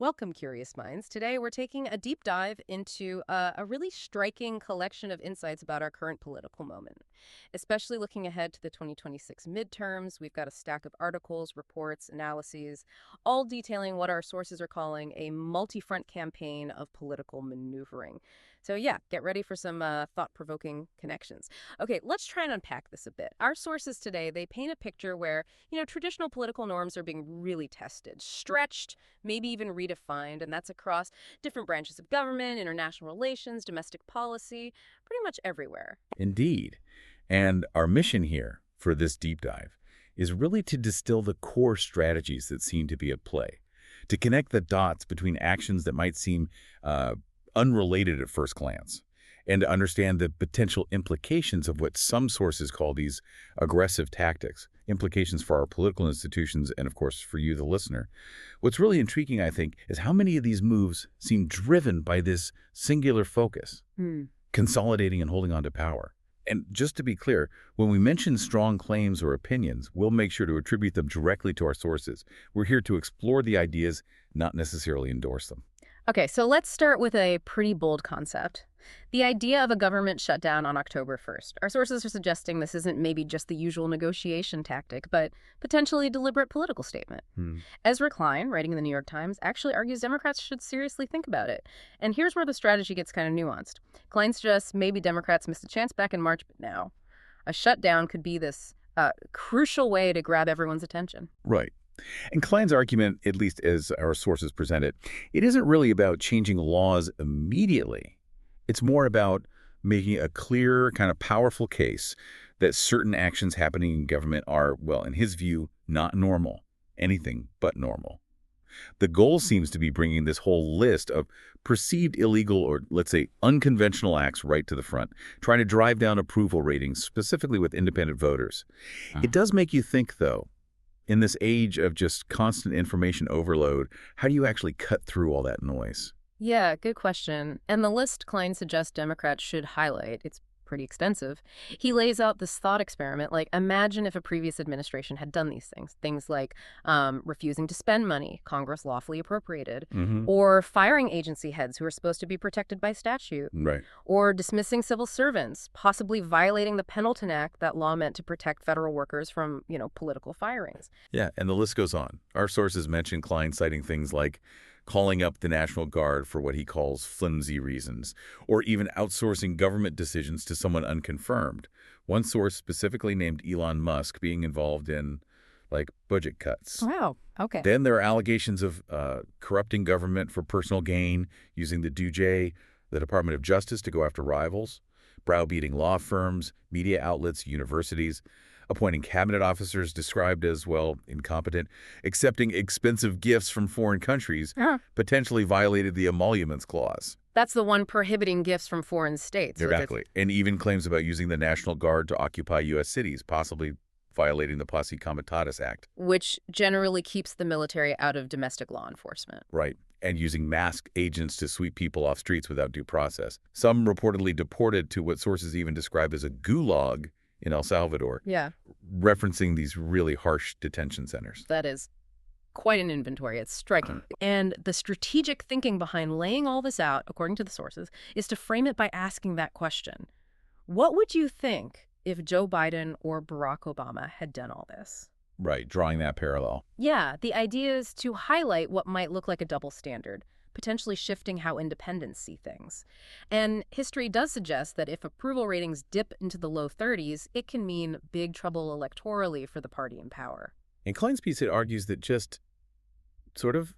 Welcome, curious minds. Today we're taking a deep dive into a really striking collection of insights about our current political moment, especially looking ahead to the 2026 midterms. We've got a stack of articles, reports, analyses, all detailing what our sources are calling a multi-front campaign of political maneuvering. So yeah, get ready for some thought-provoking connections. Okay, let's try and unpack this a bit. Our sources today, they paint a picture where, traditional political norms are being really tested, stretched, maybe even redefined, and that's across different branches of government, international relations, domestic policy, pretty much everywhere. Indeed. And our mission here for this deep dive is really to distill the core strategies that seem to be at play, to connect the dots between actions that might seem unrelated at first glance, and to understand the potential implications of what some sources call these aggressive tactics, implications for our political institutions and, of course, for you, the listener. What's really intriguing, I think, is how many of these moves seem driven by this singular focus, consolidating and holding on to power. And just to be clear, when we mention strong claims or opinions, we'll make sure to attribute them directly to our sources. We're here to explore the ideas, not necessarily endorse them. Okay, so let's start with a pretty bold concept. The idea of a government shutdown on October 1st. Our sources are suggesting this isn't maybe just the usual negotiation tactic, but potentially a deliberate political statement. Ezra Klein, writing in the New York Times, actually argues Democrats should seriously think about it. And here's where the strategy gets kind of nuanced. Klein suggests maybe Democrats missed a chance back in March, but now a shutdown could be this crucial way to grab everyone's attention. Right. And Klein's argument, at least as our sources present it, it isn't really about changing laws immediately. It's more about making a clear, kind of powerful case that certain actions happening in government are, well, in his view, not normal, anything but normal. The goal seems to be bringing this whole list of perceived illegal or, let's say, unconventional acts right to the front, trying to drive down approval ratings, specifically with independent voters. It does make you think, though, in this age of just constant information overload, how do you actually cut through all that noise? Yeah, good question. And the list Klein suggests Democrats should highlight, it's pretty extensive. He lays out this thought experiment, like imagine if a previous administration had done these things. Things like refusing to spend money Congress lawfully appropriated, or firing agency heads who are supposed to be protected by statute, Right. or dismissing civil servants, possibly violating the Pendleton Act, that law meant to protect federal workers from, political firings. Yeah, and the list goes on. Our sources mention Klein citing things like calling up the National Guard for what he calls flimsy reasons, or even outsourcing government decisions to someone unconfirmed. One source specifically named Elon Musk being involved in, budget cuts. Wow, okay. Then there are allegations of corrupting government for personal gain, using the DOJ, the Department of Justice, to go after rivals, browbeating law firms, media outlets, universities, appointing cabinet officers described as, well, incompetent, accepting expensive gifts from foreign countries, potentially violated the emoluments clause. That's the one prohibiting gifts from foreign states. Exactly. And even claims about using the National Guard to occupy U.S. cities, possibly violating the Posse Comitatus Act. Which generally keeps the military out of domestic law enforcement. Right. And using masked agents to sweep people off streets without due process. Some reportedly deported to what sources even describe as a gulag in El Salvador. Yeah. Referencing these really harsh detention centers. That is quite an inventory. It's striking. And the strategic thinking behind laying all this out, according to the sources, is to frame it by asking that question. What would you think if Joe Biden or Barack Obama had done all this? Right, drawing that parallel. Yeah, the idea is to highlight what might look like a double standard, potentially shifting how independents see things. And history does suggest that if approval ratings dip into the low 30s, it can mean big trouble electorally for the party in power. In Klein's piece, it argues that just sort of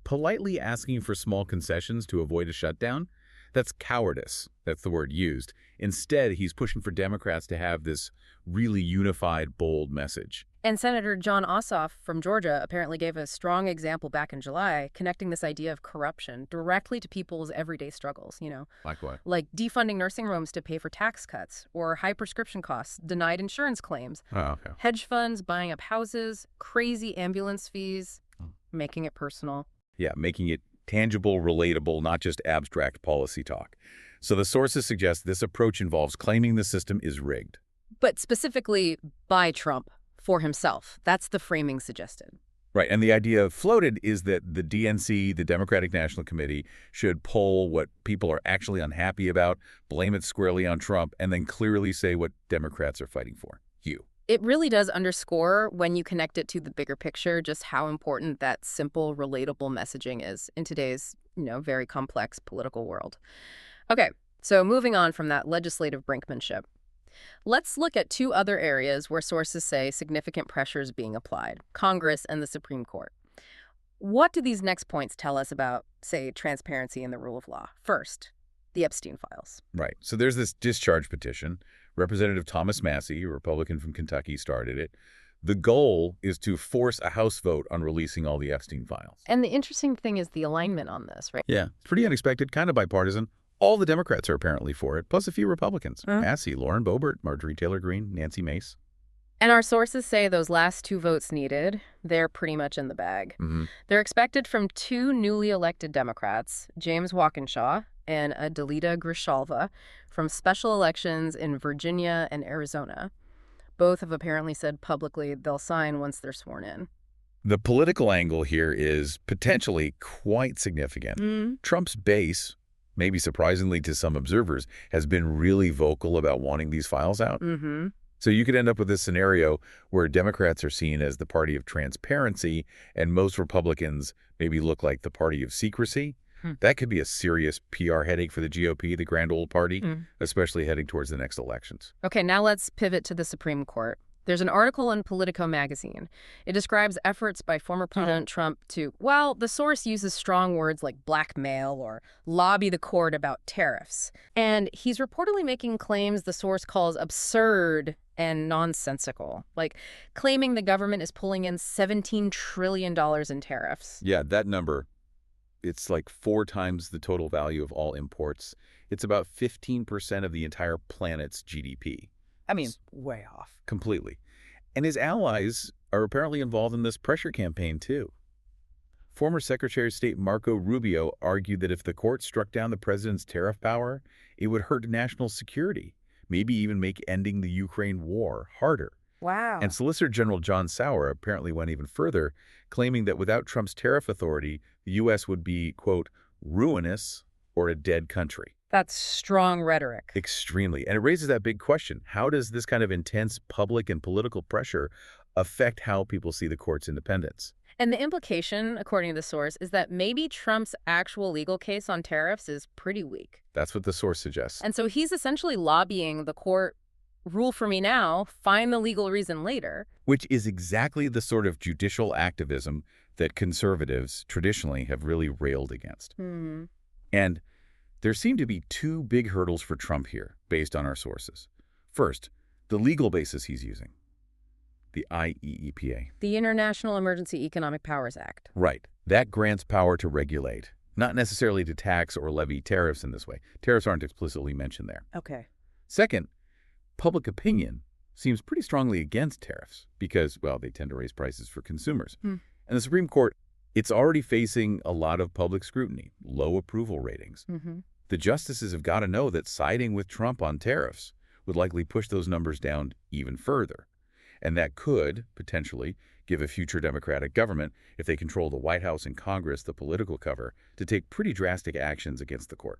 politely asking for small concessions to avoid a shutdown, that's cowardice. That's the word used. Instead, he's pushing for Democrats to have this really unified, bold message. And Senator John Ossoff from Georgia apparently gave a strong example back in July, connecting this idea of corruption directly to people's everyday struggles, Like what? like defunding nursing homes to pay for tax cuts, or high prescription costs, denied insurance claims, Oh, okay. hedge funds buying up houses, crazy ambulance fees, making it personal. Yeah, making it tangible, relatable, not just abstract policy talk. So the sources suggest this approach involves claiming the system is rigged. But specifically by Trump for himself. That's the framing suggested. Right, and the idea floated is that the DNC, the Democratic National Committee, should poll what people are actually unhappy about, blame it squarely on Trump, and then clearly say what Democrats are fighting for. You. It really does underscore, when you connect it to the bigger picture, just how important that simple, relatable messaging is in today's, very complex political world. Okay, so moving on from that legislative brinkmanship, let's look at two other areas where sources say significant pressure is being applied: Congress and the Supreme Court. What do these next points tell us about, say, transparency and the rule of law? First, the Epstein files. Right. So there's this discharge petition. Representative Thomas Massey, a Republican from Kentucky, started it. The goal is to force a House vote on releasing all the Epstein files. And the interesting thing is the alignment on this, right? Yeah, it's pretty unexpected, kind of bipartisan. All the Democrats are apparently for it, plus a few Republicans. Massey, Lauren Boebert, Marjorie Taylor Greene, Nancy Mace. And our sources say those last two votes needed, they're pretty much in the bag. They're expected from two newly elected Democrats, James Walkinshaw and Adelita Grijalva, from special elections in Virginia and Arizona. Both have apparently said publicly they'll sign once they're sworn in. The political angle here is potentially quite significant. Trump's base, maybe surprisingly to some observers, has been really vocal about wanting these files out. So you could end up with this scenario where Democrats are seen as the party of transparency and most Republicans maybe look like the party of secrecy. That could be a serious PR headache for the GOP, the grand old party, especially heading towards the next elections. Okay, now let's pivot to the Supreme Court. There's an article in Politico magazine. It describes efforts by former President Trump to, well, the source uses strong words like blackmail or lobby the court about tariffs. And he's reportedly making claims the source calls absurd and nonsensical, like claiming the government is pulling in $17 trillion in tariffs. Yeah, that number, it's like 4 times the total value of all imports. It's about 15% of the entire planet's GDP. I mean, way off. Completely. And his allies are apparently involved in this pressure campaign, too. Former Secretary of State Marco Rubio argued that if the court struck down the president's tariff power, it would hurt national security, maybe even make ending the Ukraine war harder. Wow. And Solicitor General John Sauer apparently went even further, claiming that without Trump's tariff authority, the U.S. would be, quote, ruinous or a dead country. That's strong rhetoric. Extremely. And it raises that big question. How does this kind of intense public and political pressure affect how people see the court's independence? And the implication, according to the source, is that maybe Trump's actual legal case on tariffs is pretty weak. That's what the source suggests. And so he's essentially lobbying the court, rule for me now, find the legal reason later. Which is exactly the sort of judicial activism that conservatives traditionally have really railed against. And there seem to be 2 big hurdles for Trump here, based on our sources. First, the legal basis he's using, the IEEPA. The International Emergency Economic Powers Act. Right. That grants power to regulate, not necessarily to tax or levy tariffs in this way. Tariffs aren't explicitly mentioned there. Okay. Second, public opinion seems pretty strongly against tariffs because, well, they tend to raise prices for consumers. And the Supreme Court, it's already facing a lot of public scrutiny, low approval ratings. The justices have got to know that siding with Trump on tariffs would likely push those numbers down even further. And that could, potentially, give a future Democratic government, if they control the White House and Congress, the political cover, to take pretty drastic actions against the court,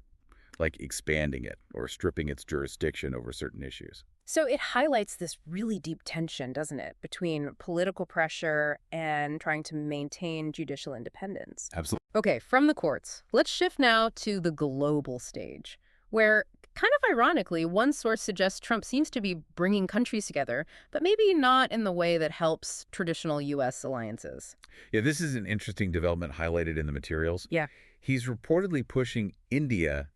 like expanding it or stripping its jurisdiction over certain issues. So it highlights this really deep tension, doesn't it, between political pressure and trying to maintain judicial independence. Absolutely. Okay, from the courts, let's shift now to the global stage, where, kind of ironically, one source suggests Trump seems to be bringing countries together, but maybe not in the way that helps traditional U.S. alliances. Yeah, this is an interesting development highlighted in the materials. Yeah. He's reportedly pushing India,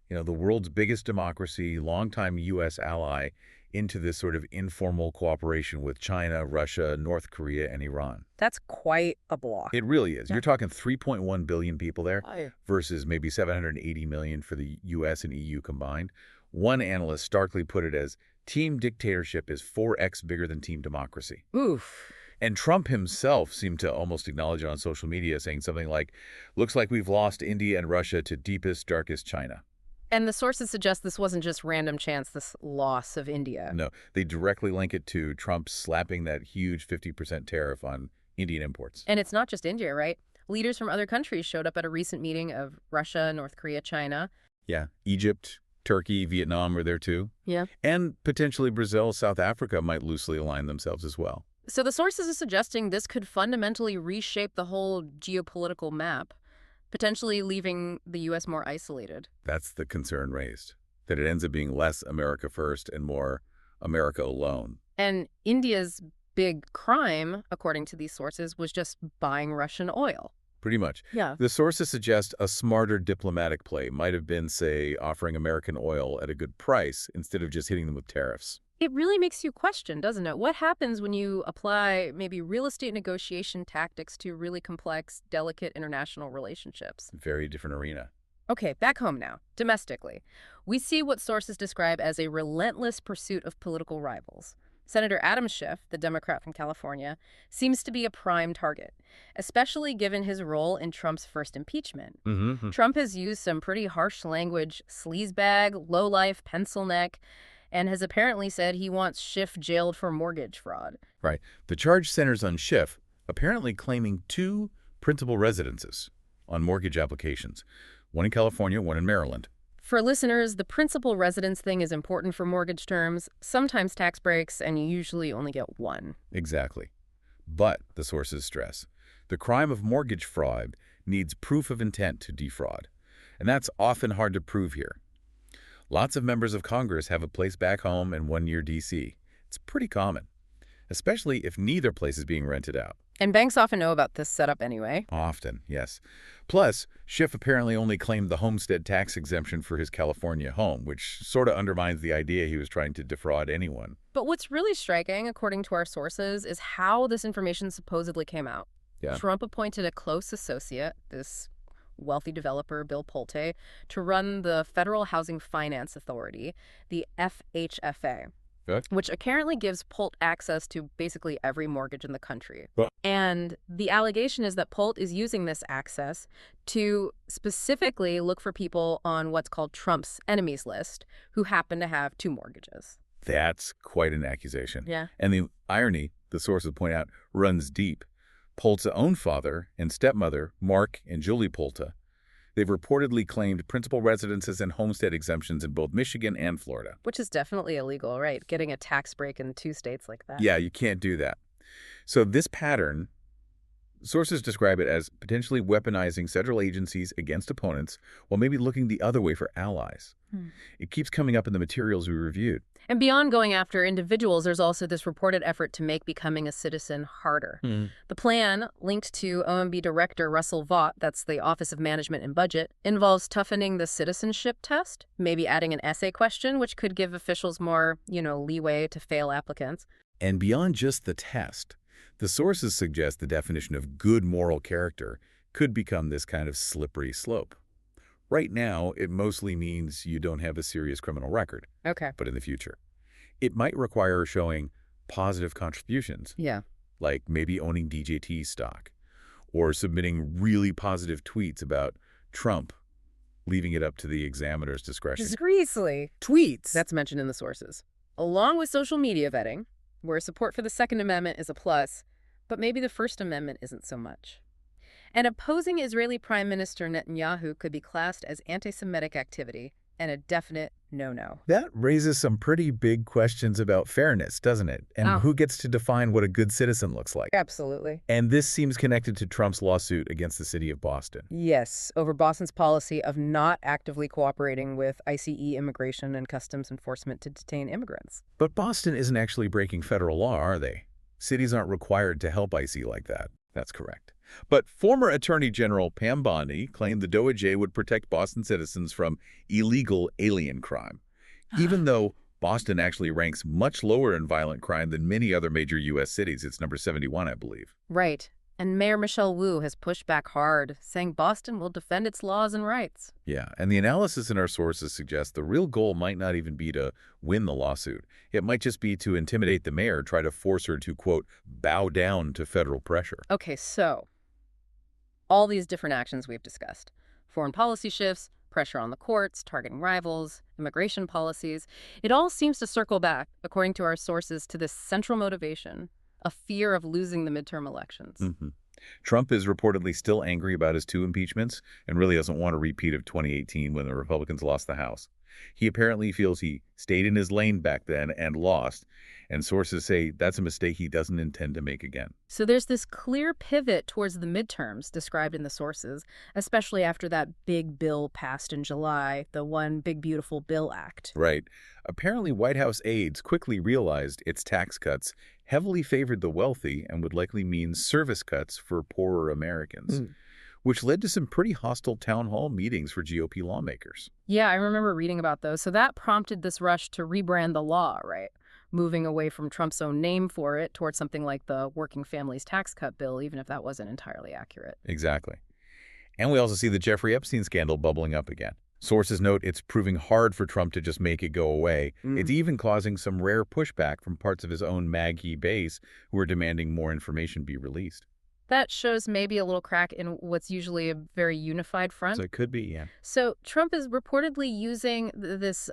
the world's biggest democracy, longtime U.S. ally, into this sort of informal cooperation with China, Russia, North Korea, and Iran. That's quite a block. It really is. You're talking 3.1 billion people there Oh. versus maybe 780 million for the U.S. and EU combined. One analyst starkly put it as, team dictatorship is 4x bigger than team democracy. Oof. And Trump himself seemed to almost acknowledge it on social media, saying something like, looks like we've lost India and Russia to deepest, darkest China. And the sources suggest this wasn't just random chance, this loss of India. No, they directly link it to Trump slapping that huge 50% tariff on Indian imports. And it's not just India, right? Leaders from other countries showed up at a recent meeting of Russia, North Korea, China. Yeah, Egypt, Turkey, Vietnam were there too. Yeah. And potentially Brazil, South Africa might loosely align themselves as well. So the sources are suggesting this could fundamentally reshape the whole geopolitical map, potentially leaving the U.S. more isolated. That's the concern raised, that it ends up being less America first and more America alone. And India's big crime, according to these sources, was just buying Russian oil. Pretty much. Yeah. The sources suggest a smarter diplomatic play might have been, say, offering American oil at a good price instead of just hitting them with tariffs. It really makes you question, doesn't it? What happens when you apply maybe real estate negotiation tactics to really complex, delicate international relationships? Very different arena. Okay, back home now, domestically. We see what sources describe as a relentless pursuit of political rivals. Senator Adam Schiff, the Democrat from California, seems to be a prime target, especially given his role in Trump's first impeachment. Trump has used some pretty harsh language, sleazebag, lowlife, pencil neck, and has apparently said he wants Schiff jailed for mortgage fraud. Right. The charge centers on Schiff apparently claiming 2 principal residences on mortgage applications, one in California, one in Maryland. For listeners, the principal residence thing is important for mortgage terms, sometimes tax breaks, and you usually only get one. Exactly. But, the sources stress, the crime of mortgage fraud needs proof of intent to defraud. And that's often hard to prove here. Lots of members of Congress have a place back home and one near D.C. It's pretty common, especially if neither place is being rented out. And banks often know about this setup anyway. Often, yes. Plus, Schiff apparently only claimed the homestead tax exemption for his California home, which sort of undermines the idea he was trying to defraud anyone. But what's really striking, according to our sources, is how this information supposedly came out. Yeah. Trump appointed a close associate, this wealthy developer, Bill Pulte, to run the Federal Housing Finance Authority, the FHFA. Good. Which apparently gives Pult access to basically every mortgage in the country. Well, and the allegation is that Pult is using this access to specifically look for people on what's called Trump's enemies list who happen to have 2 mortgages. that's quite an accusation. Yeah. And the irony, the sources point out, runs deep. Pulte's own father and stepmother, Mark and Julie Pulte, they've reportedly claimed principal residences and homestead exemptions in both Michigan and Florida. Which is definitely illegal, right? Getting a tax break in 2 states like that. Yeah, you can't do that. So this pattern, sources describe it as potentially weaponizing federal agencies against opponents while maybe looking the other way for allies. It keeps coming up in the materials we reviewed. And beyond going after individuals, there's also this reported effort to make becoming a citizen harder. The plan, linked to OMB Director Russell Vought, that's the Office of Management and Budget, involves toughening the citizenship test, maybe adding an essay question, which could give officials more, leeway to fail applicants. And beyond just the test, the sources suggest the definition of good moral character could become this kind of slippery slope. Right now, it mostly means you don't have a serious criminal record. Okay. But in the future, it might require showing positive contributions. Yeah. Like maybe owning DJT stock or submitting really positive tweets about Trump, leaving it up to the examiner's discretion. Discreetly. Tweets. That's mentioned in the sources. Along with social media vetting, where support for the Second Amendment is a plus, but maybe the First Amendment isn't so much. And opposing Israeli Prime Minister Netanyahu could be classed as anti-Semitic activity and a definite no-no. That raises some pretty big questions about fairness, doesn't it? And who gets to define what a good citizen looks like? Absolutely. And this seems connected to Trump's lawsuit against the city of Boston. Yes, over Boston's policy of not actively cooperating with ICE Immigration and Customs Enforcement to detain immigrants. But Boston isn't actually breaking federal law, are they? Cities aren't required to help ICE like that. That's correct. But former Attorney General Pam Bondi claimed the DOJ would protect Boston citizens from illegal alien crime, even though Boston actually ranks much lower in violent crime than many other major U.S. cities. It's number 71, I believe. Right. And Mayor Michelle Wu has pushed back hard, saying Boston will defend its laws and rights. Yeah, and the analysis in our sources suggests the real goal might not even be to win the lawsuit. It might just be to intimidate the mayor, try to force her to, quote, bow down to federal pressure. Okay, so all these different actions we've discussed. Foreign policy shifts, pressure on the courts, targeting rivals, immigration policies. It all seems to circle back, according to our sources, to this central motivation a fear of losing the midterm elections. Hmm. Trump is reportedly still angry about his 2 impeachments and really doesn't want a repeat of 2018 when the Republicans lost the House. He apparently feels he stayed in his lane back then and lost, and sources say that's a mistake he doesn't intend to make again. So there's this clear pivot towards the midterms described in the sources, especially after that big bill passed in July, the One Big Beautiful Bill Act. Right. Apparently, White House aides quickly realized its tax cuts heavily favored the wealthy and would likely mean service cuts for poorer Americans, which led to some pretty hostile town hall meetings for GOP lawmakers. Yeah, I remember reading about those. So that prompted this rush to rebrand the law, right? Moving away from Trump's own name for it towards something like the Working Families Tax Cut bill, even if that wasn't entirely accurate. Exactly. And we also see the Jeffrey Epstein scandal bubbling up again. Sources note it's proving hard for Trump to just make it go away. It's even causing some rare pushback from parts of his own MAGA base who are demanding more information be released. That shows maybe a little crack in what's usually a very unified front. So it could be, yeah. So Trump is reportedly using this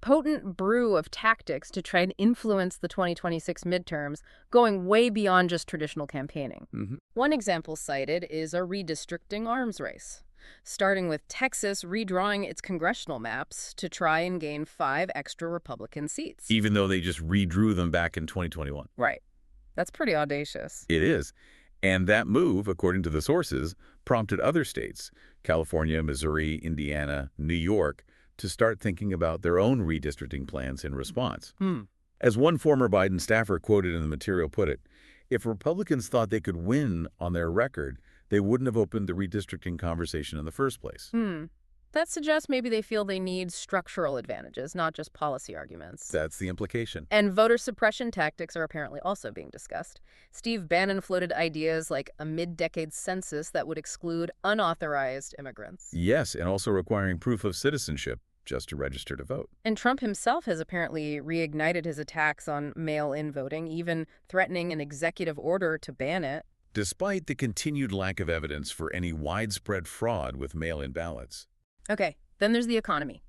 potent brew of tactics to try and influence the 2026 midterms, going way beyond just traditional campaigning. One example cited is a redistricting arms race, starting with Texas redrawing its congressional maps to try and gain 5 extra Republican seats. Even though they just redrew them back in 2021. Right. That's pretty audacious. It is. And that move, according to the sources, prompted other states, California, Missouri, Indiana, New York, to start thinking about their own redistricting plans in response. As one former Biden staffer quoted in the material put it, if Republicans thought they could win on their record, they wouldn't have opened the redistricting conversation in the first place. That suggests maybe they feel they need structural advantages, not just policy arguments. That's the implication. And voter suppression tactics are apparently also being discussed. Steve Bannon floated ideas like a mid-decade census that would exclude unauthorized immigrants. Yes, and also requiring proof of citizenship just to register to vote. And Trump himself has apparently reignited his attacks on mail-in voting, even threatening an executive order to ban it. Despite the continued lack of evidence for any widespread fraud with mail-in ballots. Okay, then there's the economy.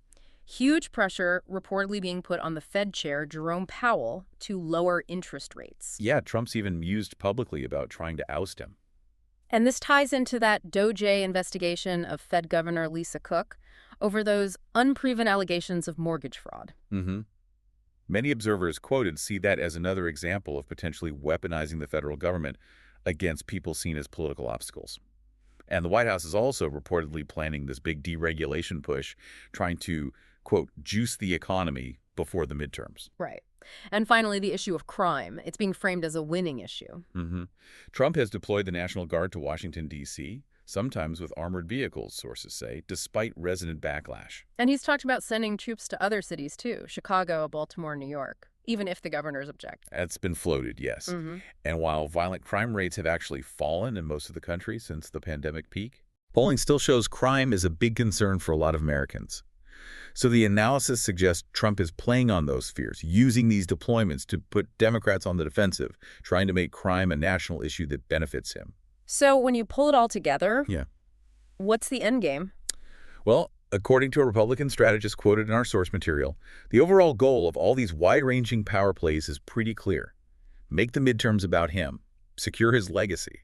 Huge pressure reportedly being put on the Fed chair, Jerome Powell, to lower interest rates. Yeah, Trump's even mused publicly about trying to oust him. And this ties into that DOJ investigation of Fed Governor Lisa Cook over those unproven allegations of mortgage fraud. Many observers quoted see that as another example of potentially weaponizing the federal government against people seen as political obstacles. And the White House is also reportedly planning this big deregulation push, trying to, quote, juice the economy before the midterms. Right. And finally, the issue of crime. It's being framed as a winning issue. Trump has deployed the National Guard to Washington, D.C., sometimes with armored vehicles, sources say, despite resident backlash. And he's talked about sending troops to other cities, too, Chicago, Baltimore, New York, even if the governors object. That's been floated, yes. And while violent crime rates have actually fallen in most of the country since the pandemic peak, polling still shows crime is a big concern for a lot of Americans. So the analysis suggests Trump is playing on those fears, using these deployments to put Democrats on the defensive, trying to make crime a national issue that benefits him. So when you pull it all together, Yeah. what's the end game? Well, according to a Republican strategist quoted in our source material, the overall goal of all these wide-ranging power plays is pretty clear. Make the midterms about him, secure his legacy,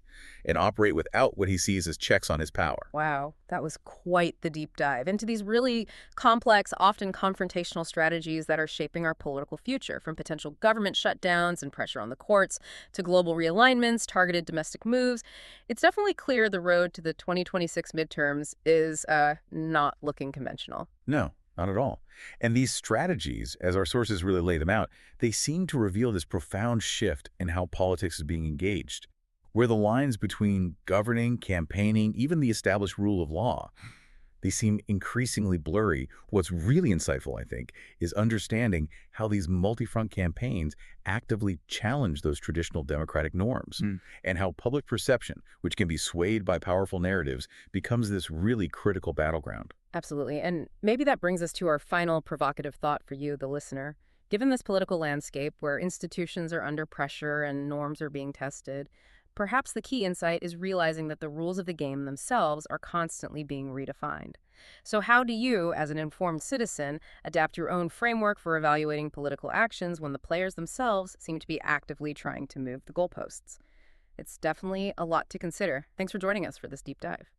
and operate without what he sees as checks on his power. Wow, that was quite the deep dive into these really complex, often confrontational strategies that are shaping our political future, from potential government shutdowns and pressure on the courts to global realignments, targeted domestic moves. It's definitely clear the road to the 2026 midterms is not looking conventional. No, not at all. And these strategies, as our sources really lay them out, they seem to reveal this profound shift in how politics is being engaged, where the lines between governing, campaigning, even the established rule of law, they seem increasingly blurry. What's really insightful, I think, is understanding how these multi-front campaigns actively challenge those traditional democratic norms, and how public perception, which can be swayed by powerful narratives, becomes this really critical battleground. Absolutely. And maybe that brings us to our final provocative thought for you, the listener. Given this political landscape where institutions are under pressure and norms are being tested, Perhaps the key insight is realizing that the rules of the game themselves are constantly being redefined. So how do you, as an informed citizen, adapt your own framework for evaluating political actions when the players themselves seem to be actively trying to move the goalposts? It's definitely a lot to consider. Thanks for joining us for this deep dive.